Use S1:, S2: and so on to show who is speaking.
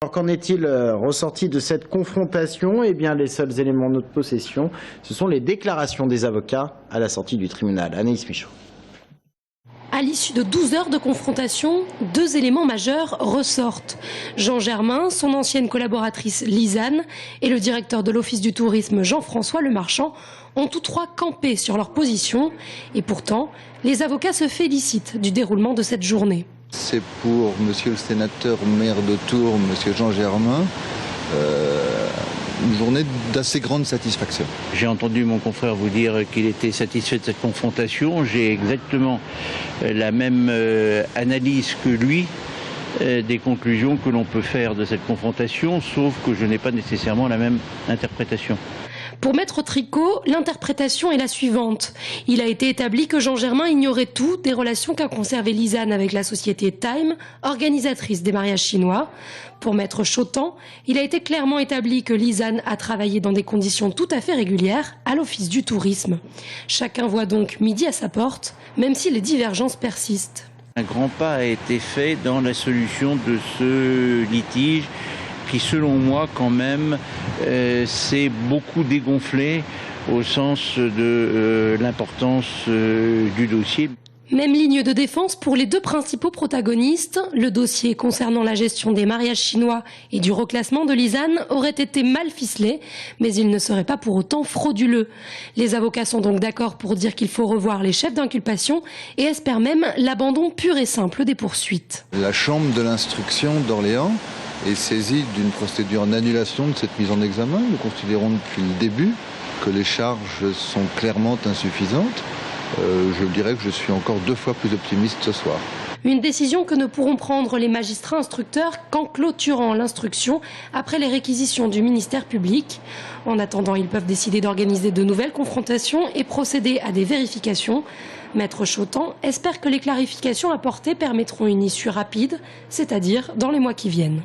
S1: Alors qu'en est-il ressorti de cette confrontation? Eh bien, les seuls éléments de notre possession, ce sont les déclarations des avocats à la sortie du tribunal. Anaïs Michaud.
S2: À l'issue de 12 heures de confrontation, 2 éléments majeurs ressortent. Jean Germain, son ancienne collaboratrice Lisanne et le directeur de l'Office du tourisme Jean-François Lemarchand ont tous trois campé sur leur position. Et pourtant, les avocats se félicitent du déroulement de cette journée.
S3: C'est pour monsieur le sénateur maire de Tours, monsieur Jean Germain, une journée d'assez grande satisfaction.
S4: J'ai entendu mon confrère vous dire qu'il était satisfait de cette confrontation. J'ai exactement la même analyse que lui des conclusions que l'on peut faire de cette confrontation, sauf que je n'ai pas nécessairement la même interprétation.
S2: Pour Maître Tricot, l'interprétation est la suivante. Il a été établi que Jean Germain ignorait tout des relations qu'a conservé Lisanne avec la société Time, organisatrice des mariages chinois. Pour Maître Chotan, il a été clairement établi que Lisanne a travaillé dans des conditions tout à fait régulières à l'Office du tourisme. Chacun voit donc midi à sa porte, même si les divergences persistent.
S4: Un grand pas a été fait dans la solution de ce litige qui, selon moi, quand même, s'est beaucoup dégonflé au sens de l'importance du dossier.
S2: Même ligne de défense pour les deux principaux protagonistes. Le dossier concernant la gestion des mariages chinois et du reclassement de Lisanne aurait été mal ficelé, mais il ne serait pas pour autant frauduleux. Les avocats sont donc d'accord pour dire qu'il faut revoir les chefs d'inculpation et espèrent même l'abandon pur et simple des poursuites.
S3: La chambre de l'instruction d'Orléans est saisie d'une procédure d'annulation de cette mise en examen. Nous considérons depuis le début que les charges sont clairement insuffisantes. Je dirais que je suis encore 2 fois plus optimiste ce soir.
S2: Une décision que ne pourront prendre les magistrats instructeurs qu'en clôturant l'instruction après les réquisitions du ministère public. En attendant, ils peuvent décider d'organiser de nouvelles confrontations et procéder à des vérifications. Maître Chotan espère que les clarifications apportées permettront une issue rapide, c'est-à-dire dans les mois qui viennent.